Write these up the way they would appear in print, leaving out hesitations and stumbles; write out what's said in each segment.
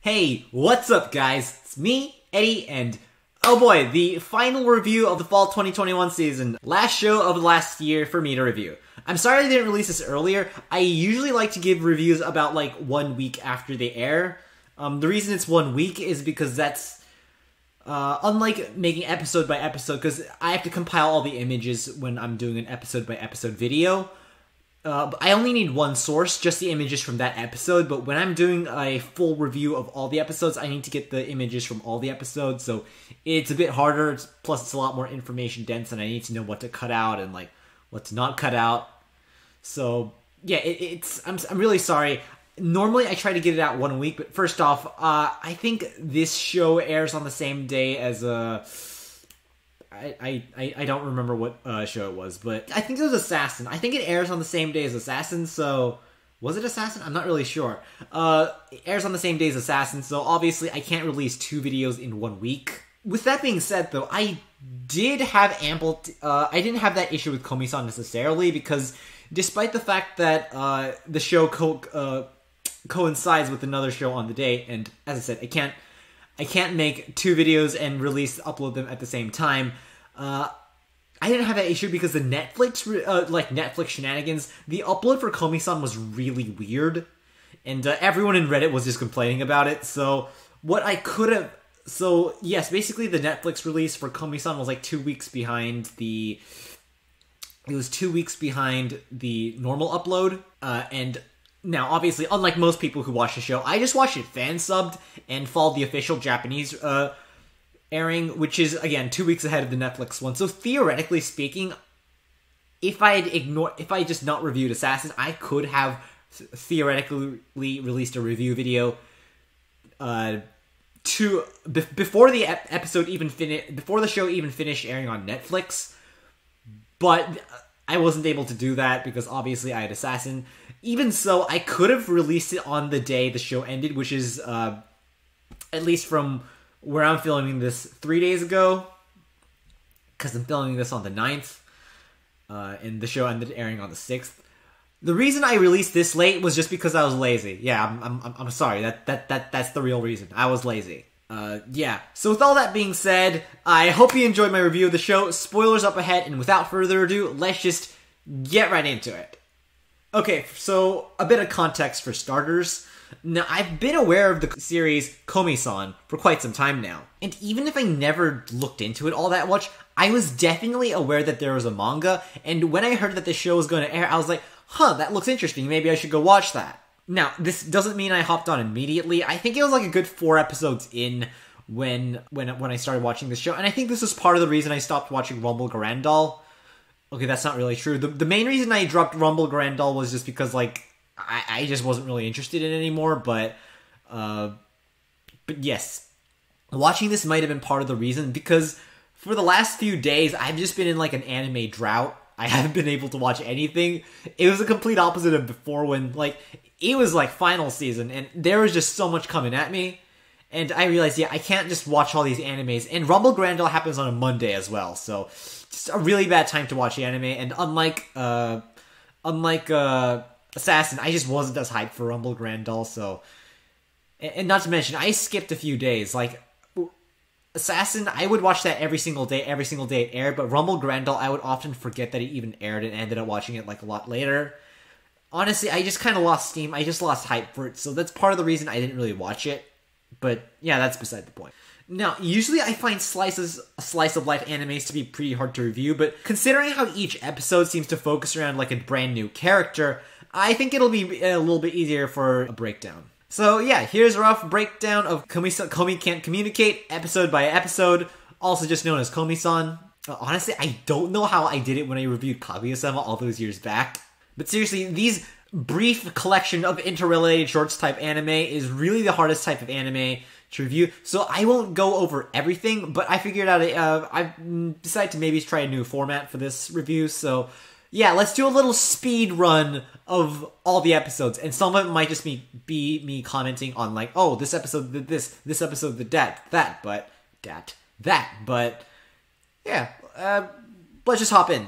Hey, what's up guys? It's me, Eddie, and oh boy, the final review of the fall 2021 season. Last show of the last year for me to review. I'm sorry I didn't release this earlier. I usually like to give reviews about like 1 week after they air. The reason it's 1 week is because that's unlike making episode by episode, because I have to compile all the images when I'm doing an episode by episode video. I only need one source, just the images from that episode, but when I'm doing a full review of all the episodes, I need to get the images from all the episodes, so it's a bit harder, plus it's a lot more information dense, and I need to know what to cut out and, like, what to not cut out. So, yeah, I'm really sorry. Normally, I try to get it out 1 week, but first off, I think this show airs on the same day as, I don't remember what show it was, but I think it was Assassin. I think it airs on the same day as Assassin, so... Was it Assassin? I'm not really sure. It airs on the same day as Assassin, so obviously I can't release 2 videos in 1 week. With that being said, though, I did have ample... I didn't have that issue with Komi-san necessarily, because despite the fact that the show coincides with another show on the day, and as I said, I can't make 2 videos and upload them at the same time. I didn't have that issue because the Netflix shenanigans, the upload for Komi-san was really weird, and everyone in Reddit was just complaining about it. So yes, basically the Netflix release for Komi-san was like 2 weeks behind the. It was 2 weeks behind the normal upload, and. Now, obviously, unlike most people who watch the show, I just watched it fan-subbed and followed the official Japanese airing, which is, again, 2 weeks ahead of the Netflix one. So, theoretically speaking, if I had just not reviewed Assassin, I could have theoretically released a review video before the episode even before the show even finished airing on Netflix. But I wasn't able to do that because obviously I had Assassin. Even so, I could have released it on the day the show ended, which is, at least from where I'm filming this, 3 days ago. Because I'm filming this on the 9th. And the show ended airing on the 6th. The reason I released this late was just because I was lazy. Yeah, I'm sorry. That's the real reason. I was lazy. Yeah. So with all that being said, I hope you enjoyed my review of the show. Spoilers up ahead, and without further ado, let's just get right into it. Okay, so a bit of context for starters. Now, I've been aware of the series Komi-san for quite some time now. And even if I never looked into it all that much, I was definitely aware that there was a manga, and when I heard that the show was going to air, I was like, huh, that looks interesting, maybe I should go watch that. Now, this doesn't mean I hopped on immediately. I think it was like a good 4 episodes in when I started watching this show, and I think this was part of the reason I stopped watching Rumble Garandol. Okay, that's not really true. The main reason I dropped Rumble Garandol was just because, like, I just wasn't really interested in it anymore, but yes. Watching this might have been part of the reason, because for the last few days, I've just been in, like, an anime drought. I haven't been able to watch anything. It was the complete opposite of before when, like, it was, like, final season, and there was just so much coming at me. And I realized, yeah, I can't just watch all these animes. And Rumble Garandol happens on a Monday as well, so just a really bad time to watch the anime. And unlike Assassin, I just wasn't as hyped for Rumble Garandol, so... And not to mention, I skipped a few days. Like, Assassin, I would watch that every single day it aired, but Rumble Garandol, I would often forget that it even aired and ended up watching it, like, a lot later. Honestly, I just kind of lost steam. I just lost hype for it, so that's part of the reason I didn't really watch it. But, yeah, that's beside the point. Now, usually I find slice of life animes to be pretty hard to review, but considering how each episode seems to focus around, like, a brand new character, I think it'll be a little bit easier for a breakdown. So, yeah, here's a rough breakdown of Komi Can't Communicate, episode by episode, also just known as Komi-san. Honestly, I don't know how I did it when I reviewed Kaguya-sama all those years back. But seriously, these brief collection of interrelated shorts type anime is really the hardest type of anime to review, so I won't go over everything, but I figured out I decided to maybe try a new format for this review, so yeah, let's do a little speed run of all the episodes, and some of it might just be me commenting on, like, oh, this episode did this episode did that, but yeah, let's just hop in.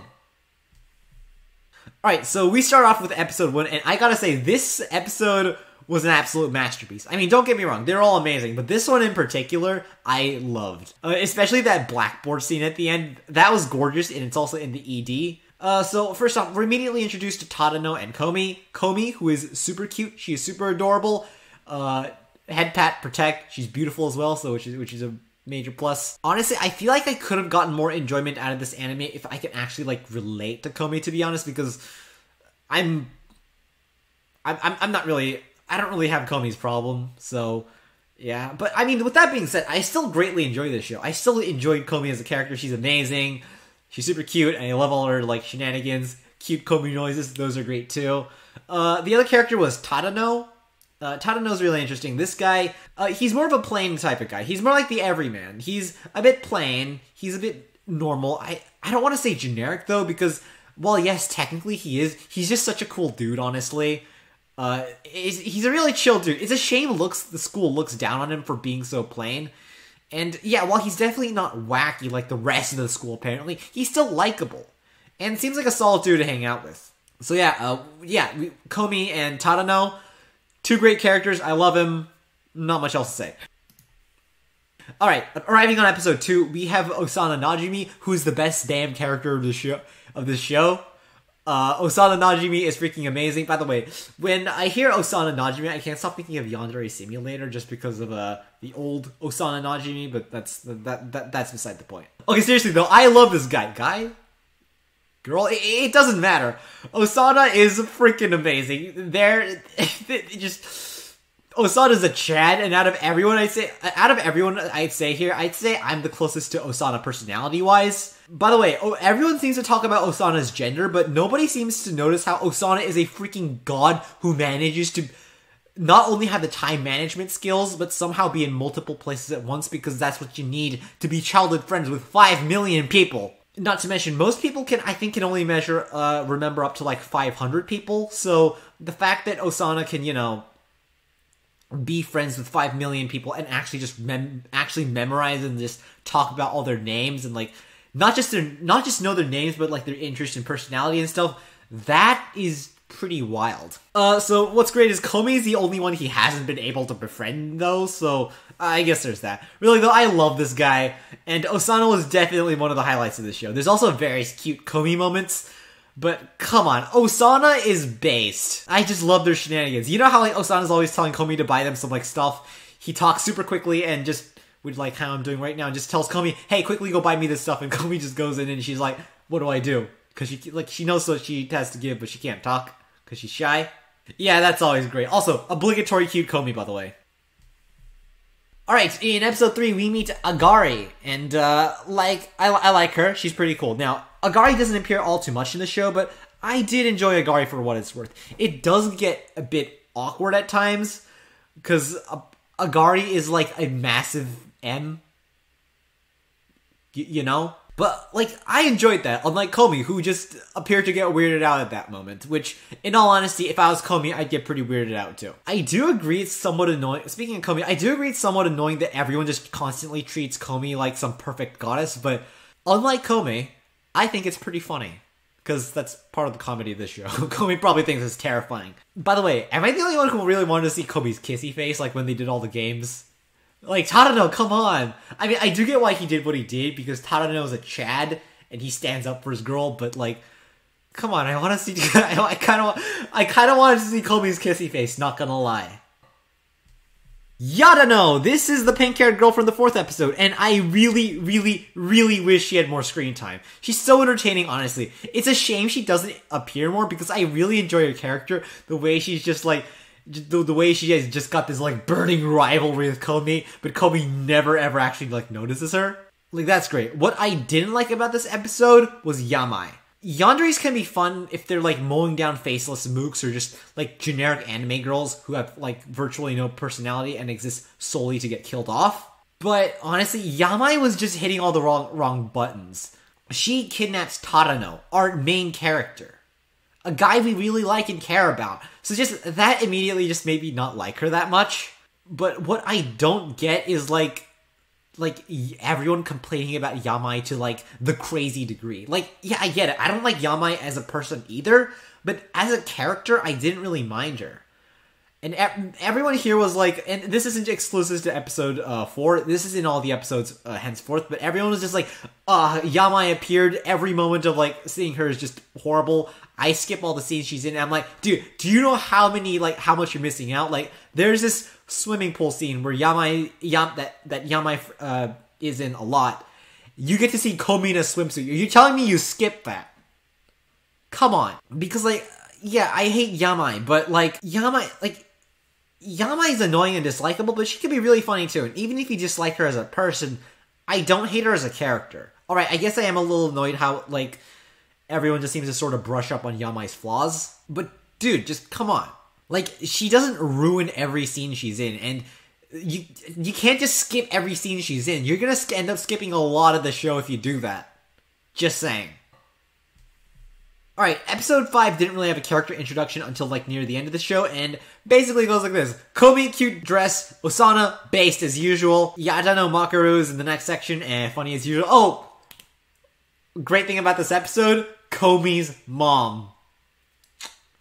Alright, so we start off with episode 1, and I gotta say, this episode was an absolute masterpiece. I mean, don't get me wrong, they're all amazing, but this one in particular, I loved. Especially that blackboard scene at the end. That was gorgeous, and it's also in the ED. So first off, we're immediately introduced to Tadano and Komi. Komi, who is super cute, she is super adorable. Head pat, protect, she's beautiful as well, so which is a major plus. Honestly, I feel like I could have gotten more enjoyment out of this anime if I could actually like relate to Komi, to be honest, because I'm not really, I don't really have Komi's problem, so yeah. But I mean, with that being said, I still greatly enjoy this show. I still enjoyed Komi as a character. She's amazing. She's super cute, and I love all her like shenanigans. Cute Komi noises, those are great too. The other character was Tadano. Tadano's really interesting. This guy, he's more of a plain type of guy. He's more like the everyman. He's a bit plain. He's a bit normal. I don't want to say generic, though, because, well, yes, technically he is. He's just such a cool dude, honestly. He's a really chill dude. It's a shame the school looks down on him for being so plain. And, yeah, while he's definitely not wacky like the rest of the school, apparently, he's still likable. And seems like a solid dude to hang out with. So, Komi and Tadano, two great characters. I love him. Not much else to say. Alright, arriving on episode 2, we have Osana Najimi, who's the best damn character of this show. Osana Najimi is freaking amazing. By the way, when I hear Osana Najimi, I can't stop thinking of Yandere Simulator just because of the old Osana Najimi, but that's beside the point. Okay, seriously though, I love this guy. Girl, it doesn't matter. Osana is freaking amazing. Osana's a Chad, and out of everyone I'd say here, I'd say I'm the closest to Osana personality-wise. By the way, everyone seems to talk about Osana's gender, but nobody seems to notice how Osana is a freaking god who manages to not only have the time management skills, but somehow be in multiple places at once, because that's what you need to be childhood friends with 5 million people. Not to mention, most people can only remember up to like 500 people, so the fact that Osana can, be friends with 5 million people and actually just memorize and just talk about all their names and like, not just know their names, but like their interest and personality and stuff, that is pretty wild. So what's great is Komi's the only one he hasn't been able to befriend though, so I guess there's that. Really though, I love this guy, and Osana was definitely one of the highlights of the show. There's also various cute Komi moments, but come on, Osana is based. I just love their shenanigans. You know how like Osana's always telling Komi to buy them some like stuff? He talks super quickly and just, with like how I'm doing right now, and just tells Komi, hey, quickly go buy me this stuff, and Komi just goes in and she's like, what do I do? Because she knows what she has to give, but she can't talk because she's shy. Yeah, that's always great. Also, obligatory cute Komi, by the way. Alright, in episode 3, we meet Agari, and, I like her. She's pretty cool. Now, Agari doesn't appear all too much in the show, but I did enjoy Agari for what it's worth. It does get a bit awkward at times, because Agari is like a massive M. You know? But, like, I enjoyed that, unlike Komi, who just appeared to get weirded out at that moment, which, in all honesty, if I was Komi, I'd get pretty weirded out, too. I do agree it's somewhat annoying, speaking of Komi, I do agree it's somewhat annoying that everyone just constantly treats Komi like some perfect goddess, but unlike Komi, I think it's pretty funny, because that's part of the comedy of this show. Komi probably thinks it's terrifying. By the way, am I the only one who really wanted to see Komi's kissy face, like when they did all the games? Like, Tadano, come on! I mean, I do get why he did what he did, because Tadano is a Chad, and he stands up for his girl, but, like, come on, I want to see, I kind of wanted to see Komi's kissy face, not gonna lie. Yadano! This is the pink-haired girl from the 4th episode, and I really, really, really wish she had more screen time. She's so entertaining, honestly. It's a shame she doesn't appear more, because I really enjoy her character, the way she's just, like, the way she has just got this, like, burning rivalry with Komi, but Komi never ever actually, like, notices her. Like, that's great. What I didn't like about this episode was Yamai. Yanderes can be fun if they're, like, mowing down faceless mooks or just, like, generic anime girls who have, like, virtually no personality and exist solely to get killed off. But, honestly, Yamai was just hitting all the wrong buttons. She kidnaps Tadano, our main character. A guy we really like and care about. So just, that immediately just made me not like her that much. But what I don't get is, like, everyone complaining about Yamai to, like, the crazy degree. Like, yeah, I get it. I don't like Yamai as a person either, but as a character, I didn't really mind her. And everyone here was like, and this isn't exclusive to episode 4, this is in all the episodes henceforth, but everyone was just like, Yamai appeared, every moment of like seeing her is just horrible. I skip all the scenes she's in, and I'm like, dude, do you know how much you're missing out? Like, there's this swimming pool scene where Yamai is in a lot. You get to see Komi in a swimsuit. Are you telling me you skipped that? Come on. Because, like, yeah, I hate Yamai, but, like, Yamai is annoying and dislikable, but she can be really funny, too. And even if you dislike her as a person, I don't hate her as a character. Alright, I guess I am a little annoyed how, like, everyone just seems to sort of brush up on Yamai's flaws. But, dude, just come on. Like, she doesn't ruin every scene she's in, and you can't just skip every scene she's in. You're gonna end up skipping a lot of the show if you do that. Just saying. Alright, episode 5 didn't really have a character introduction until, like, near the end of the show, and basically goes like this. Komi, cute dress. Osana, based as usual. Yadano Makaru's in the next section, and funny as usual. Oh! Great thing about this episode, Komi's mom,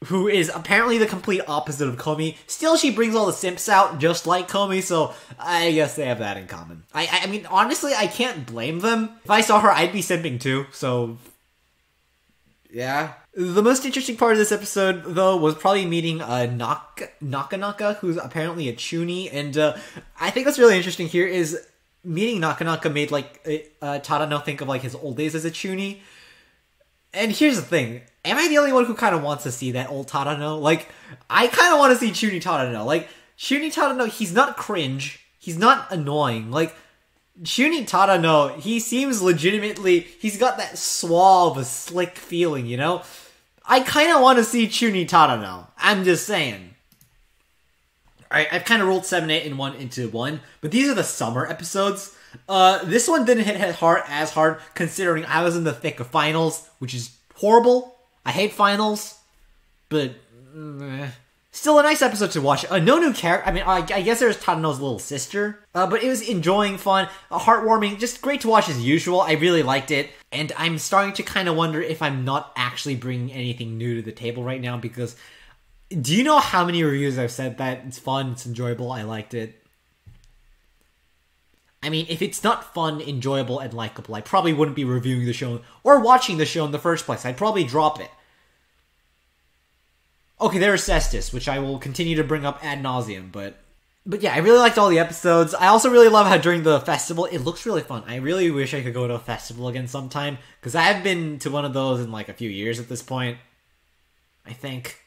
who is apparently the complete opposite of Komi. Still, she brings all the simps out, just like Komi, so I guess they have that in common. I mean, honestly, I can't blame them. If I saw her, I'd be simping too, so yeah. The most interesting part of this episode, though, was probably meeting Nakanaka, who's apparently a Chuuni, and I think what's really interesting here is meeting Nakanaka made, like, Tadano think of, like, his old days as a Chuuni. And here's the thing. Am I the only one who kind of wants to see that old Tadano? Like, I kind of want to see Chuuni Tadano. Like, Chuuni Tadano, he's not cringe. He's not annoying. Like, Chuuni Tadano, he seems legitimately... He's got that suave, slick feeling, you know? I kind of want to see Chuuni Tadano. I'm just saying. Alright, I've kind of rolled 7, 8, and 1 into 1. But these are the summer episodes. This one didn't hit as hard, considering I was in the thick of finals, which is horrible. I hate finals, but still a nice episode to watch. No new character. I mean, I guess there's Tadano's little sister, but it was enjoying, fun, heartwarming, just great to watch as usual. I really liked it, and I'm starting to kind of wonder if I'm not actually bringing anything new to the table right now, because do you know how many reviews I've said that it's fun, it's enjoyable, I liked it? I mean, if it's not fun, enjoyable, and likable, I probably wouldn't be reviewing the show or watching the show in the first place. I'd probably drop it. Okay, there's Cestus, which I will continue to bring up ad nauseum, but yeah, I really liked all the episodes. I also really love how during the festival, it looks really fun. I really wish I could go to a festival again sometime, because I haven't been to one of those in like a few years at this point. I think.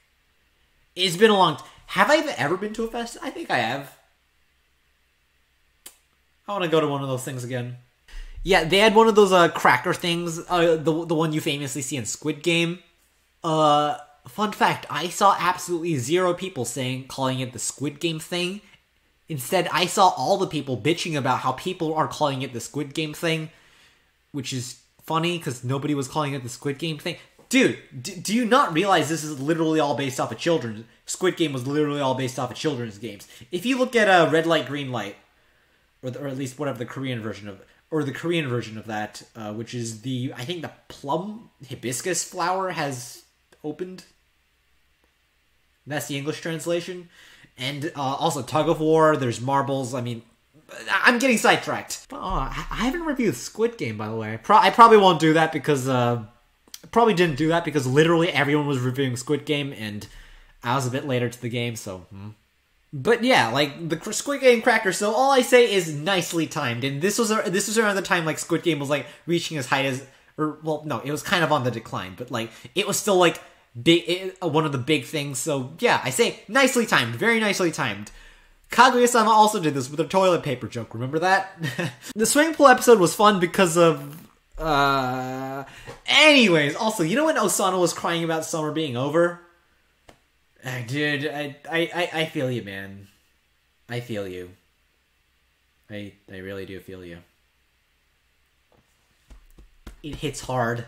It's been a long time. Have I ever been to a festival? I think I have. I want to go to one of those things again. Yeah, they had one of those cracker things, the one you famously see in Squid Game. Fun fact, I saw absolutely 0 people calling it the Squid Game thing. Instead, I saw all the people bitching about how people are calling it the Squid Game thing, which is funny because nobody was calling it the Squid Game thing. Dude, do you not realize this is literally all based off of children's... Squid Game was literally all based off of children's games. If you look at Red Light, Green Light, or at least whatever the Korean version of that, which is I think the plum hibiscus flower has opened. That's the English translation. And also Tug of War, there's marbles. I mean, I'm getting sidetracked. Oh, I haven't reviewed Squid Game, by the way. I probably won't do that because... probably didn't do that because literally everyone was reviewing Squid Game and I was a bit later to the game, so... But yeah, like, the Squid Game cracker, so all I say is nicely timed. And this was around the time, like, Squid Game was, like, reaching as height as... Or, well, no, it was kind of on the decline, but, like, it was still, like, one of the big things, so yeah, I say nicely timed, very nicely timed. Kaguya-sama also did this with a toilet paper joke, remember that? The swimming pool episode was fun because of... Anyways, also, you know when Osana was crying about summer being over? Dude, I feel you, man. I feel you. I really do feel you. It hits hard.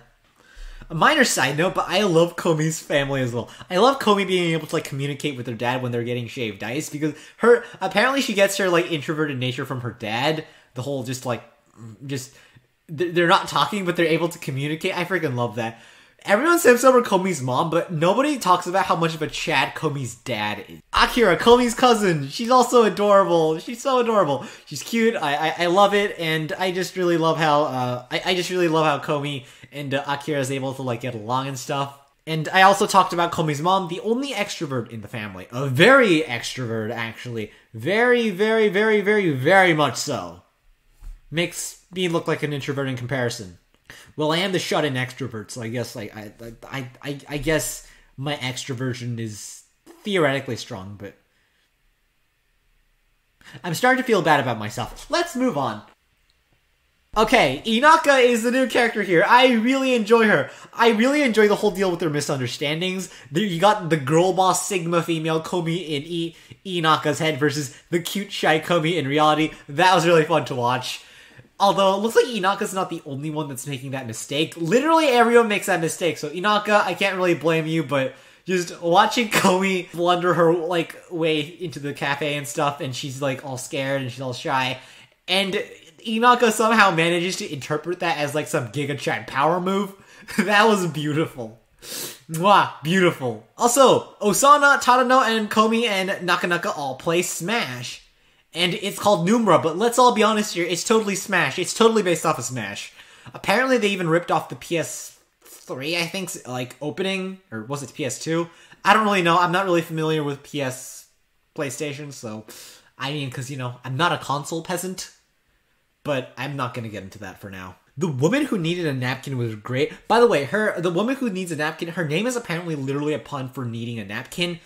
A minor side note, but I love Komi's family as well. I love Komi being able to, like, communicate with her dad when they're getting shaved ice, because apparently she gets her, like, introverted nature from her dad. The whole they're not talking, but they're able to communicate. I freaking love that. Everyone sips over Komi's mom, but nobody talks about how much of a Chad Komi's dad is. Akira, Komi's cousin. She's also adorable. She's so adorable. She's cute. I love it, and I just really love how I just really love how Komi and Akira is able to like get along and stuff. And I also talked about Komi's mom, the only extrovert in the family. A very extrovert, actually. Very, very, very, very, very much so. Makes me look like an introvert in comparison. Well, I am the shut-in extrovert, so I guess like I guess my extroversion is theoretically strong, but I'm starting to feel bad about myself. Let's move on. Okay, Inaka is the new character here. I really enjoy her. I really enjoy the whole deal with their misunderstandings. You got the girl boss Sigma female Komi in Inaka's head versus the cute shy Komi in reality. That was really fun to watch. Although, it looks like Inaka's not the only one that's making that mistake. Literally everyone makes that mistake. So Inaka, I can't really blame you, but just watching Komi blunder her, like, way into the cafe and stuff, and she's, like, all scared and she's all shy. And Inaka somehow manages to interpret that as, like, some Giga Chat power move. That was beautiful. Mwah, beautiful. Also, Osana, Tadano, and Komi and Nakanaka all play Smash. And it's called Numera, but let's all be honest here, it's totally Smash. It's totally based off of Smash. Apparently they even ripped off the PS3, I think, like, opening, or was it PS2? I don't really know, I'm not really familiar with PlayStation, so, I mean, because, you know, I'm not a console peasant, but I'm not gonna get into that for now. The woman who needed a napkin was great. By the way, the woman who needs a napkin, her name is apparently literally a pun for needing a napkin.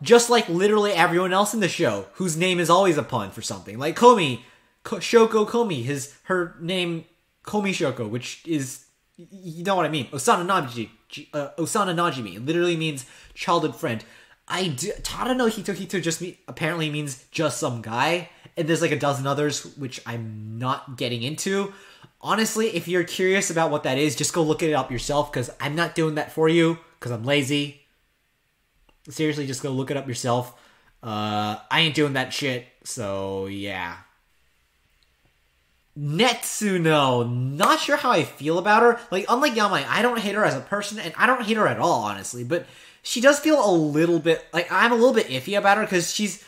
Just like literally everyone else in the show, whose name is always a pun for something. Like Komi, Shoko Komi, her name, Komi Shoko, which is, you know what I mean, Osana Najimi. It literally means childhood friend. Tadano Hito just apparently means just some guy, and there's like a dozen others, which I'm not getting into. Honestly, if you're curious about what that is, just go look it up yourself, because I'm not doing that for you, because I'm lazy. Seriously, just go look it up yourself. I ain't doing that shit, so yeah. Netsuno, not sure how I feel about her. Like, unlike Yamai, I don't hate her as a person, and I don't hate her at all, honestly, but she does feel a little bit, like, I'm a little bit iffy about her, because she's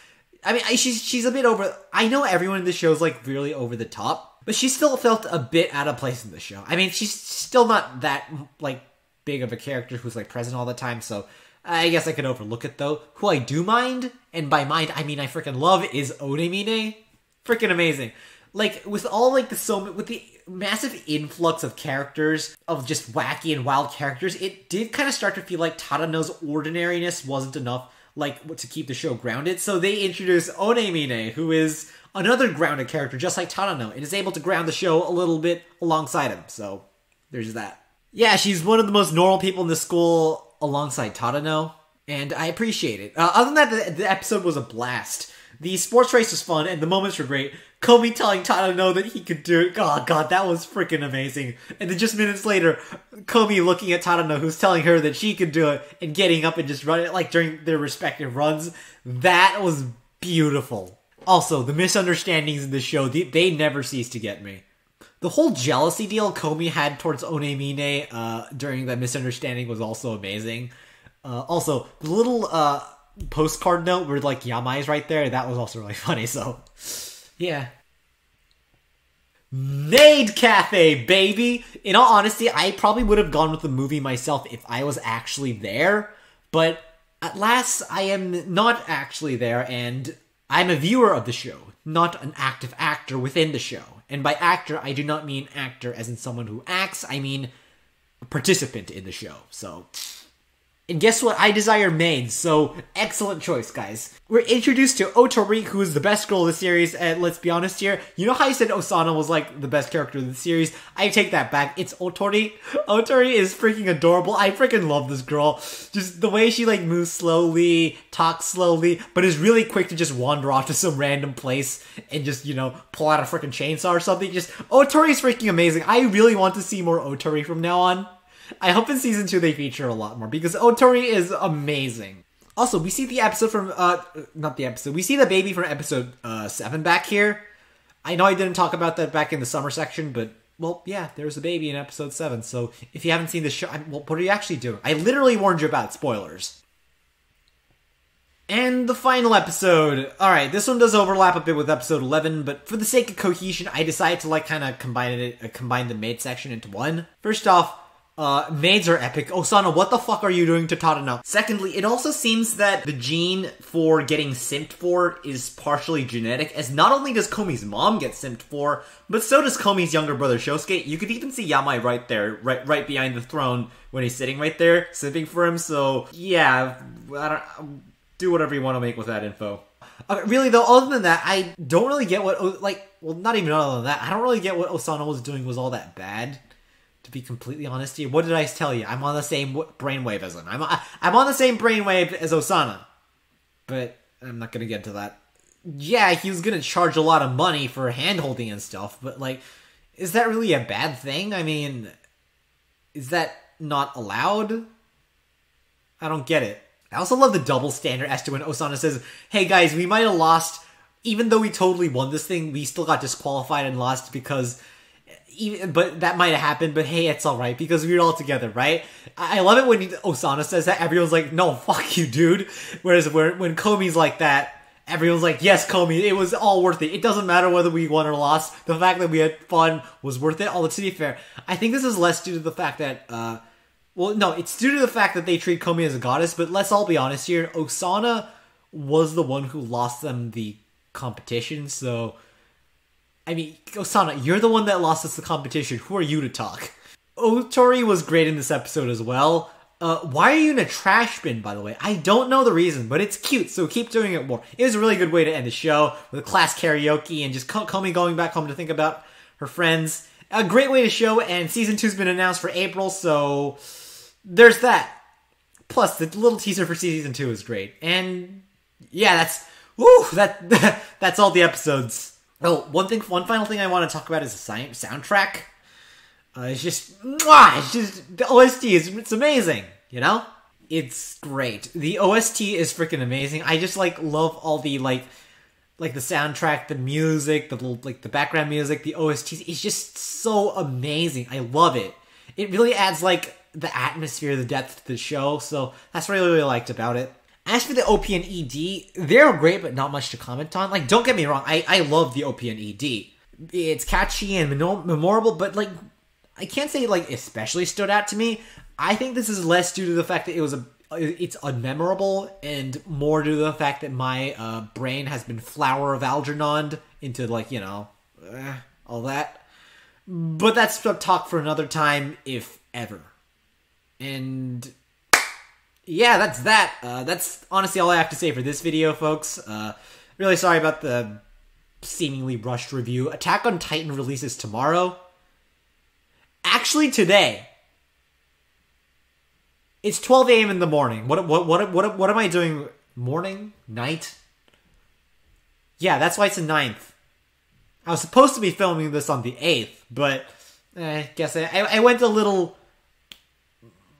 a bit over, I know everyone in the show is, like, really over the top, but she still felt a bit out of place in the show. I mean, she's still not that, like, big of a character who's, like, present all the time, so I guess I could overlook it, though. Who I do mind, and by mind, I mean I freaking love, is Onemine. Freaking amazing. Like, with all, like, with the massive influx of characters, of just wacky and wild characters, it did kind of start to feel like Tadano's ordinariness wasn't enough, like, to keep the show grounded, so they introduced Onemine, who is another grounded character, just like Tadano, and is able to ground the show a little bit alongside him, so there's that. Yeah, she's one of the most normal people in the school, alongside Tadano, and I appreciate it. Other than that, the episode was a blast. The sports race was fun, and the moments were great. Komi telling Tadano that he could do it. Oh god, that was freaking amazing. And then just minutes later, Komi looking at Tadano, who's telling her that she could do it, and getting up and just running it, like, during their respective runs. That was beautiful. Also, the misunderstandings in the show, they never cease to get me. The whole jealousy deal Komi had towards Onemine during that misunderstanding was also amazing. Also, the little postcard note where, like, Yamai is right there, that was also really funny, so yeah. Maid Cafe, baby! In all honesty, I probably would have gone with the movie myself if I was actually there, but at last I am not actually there, and I'm a viewer of the show, not an active actor within the show. And by actor, I do not mean actor as in someone who acts, I mean a participant in the show, so. And guess what? I desire maids, so excellent choice, guys. We're introduced to Otori, who is the best girl of the series, and let's be honest here, you know how I said Osana was, like, the best character of the series? I take that back. It's Otori. Otori is freaking adorable. I freaking love this girl. Just the way she, like, moves slowly, talks slowly, but is really quick to just wander off to some random place and just, you know, pull out a freaking chainsaw or something. Just, Otori is freaking amazing. I really want to see more Otori from now on. I hope in season 2 they feature a lot more, because Otori is amazing. Also, we see the episode from, not the episode, we see the baby from episode 7 back here. I know I didn't talk about that back in the summer section, but well, yeah, there's a baby in episode 7. So if you haven't seen the show, well, what are you actually doing? I literally warned you about spoilers. And the final episode. Alright, this one does overlap a bit with episode 11, but for the sake of cohesion, I decided to like kind of combine the maid section into one. First off, maids are epic. Osana, what the fuck are you doing to Tadano? Secondly, it also seems that the gene for getting simped for is partially genetic, as not only does Komi's mom get simped for, but so does Komi's younger brother Shosuke. You could even see Yamai right there, right behind the throne when he's sitting right there, simping for him, so yeah, do whatever you want to make with that info. Really though, other than that, I don't really get what, not even other than that, I don't really get what Osana was doing was all that bad. To be completely honest here, what did I tell you? I'm on the same brainwave as him. I'm on the same brainwave as Osana. But I'm not gonna get into that. Yeah, he was gonna charge a lot of money for hand-holding and stuff, but like, is that really a bad thing? I mean, is that not allowed? I don't get it. I also love the double standard as to when Osana says, hey guys, we might have lost, even though we totally won this thing, we still got disqualified and lost because... but that might have happened, but hey, it's alright, because we were all together, right? I love it when Osana says that, everyone's like, no, fuck you, dude. Whereas when Komi's like that, everyone's like, yes, Komi, it was all worth it. It doesn't matter whether we won or lost. The fact that we had fun was worth it. Although, to be fair, I think this is less due to the fact that, well, no, it's due to the fact that they treat Komi as a goddess, but let's all be honest here, Osana was the one who lost them the competition, so... I mean, Osana, you're the one that lost us the competition. Who are you to talk? Otori was great in this episode as well. Why are you in a trash bin, by the way? I don't know the reason, but it's cute, so keep doing it more. It was a really good way to end the show, with a class karaoke and just Komi going back home to think about her friends. A great way to show, and Season 2's been announced for April, so there's that. Plus, the little teaser for Season 2 is great. And, yeah, that's all the episodes. Oh, one final thing I want to talk about is the soundtrack. It's just the OST it's amazing, you know? It's great. The OST is freaking amazing. I just love all the like the soundtrack, the music, the background music, the OSTs. It's just so amazing. I love it. It really adds the atmosphere, the depth to the show. So that's what I really liked about it. As for the OP and ED, they're great, but not much to comment on. Don't get me wrong, I love the OP and ED. It's catchy and memorable, but, I can't say, especially stood out to me. I think this is less due to the fact that it's unmemorable, and more due to the fact that my brain has been Flower of Algernon into, all that. But that's a talk for another time, if ever. And... yeah, that's that. That's honestly all I have to say for this video, folks. Really sorry about the seemingly rushed review. Attack on Titan releases tomorrow. Actually, today. It's 12 a.m. in the morning. What am I doing? Morning? Night? Yeah, that's why it's the 9th. I was supposed to be filming this on the 8th, but guess I went a little...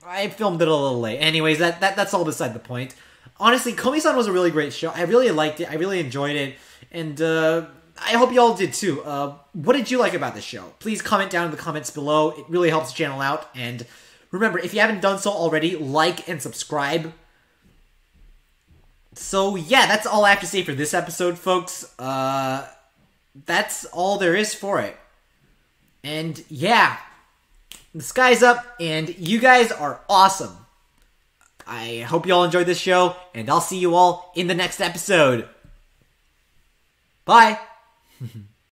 I filmed it a little late. Anyways, that's all beside the point. Honestly, Komi-san was a really great show. I really liked it. I really enjoyed it. And I hope you all did too. What did you like about the show? Please comment down in the comments below. It really helps the channel out. And remember, if you haven't done so already, like and subscribe. So yeah, that's all I have to say for this episode, folks. That's all there is for it. And yeah... the sky's up, and you guys are awesome. I hope you all enjoyed this show, and I'll see you all in the next episode. Bye!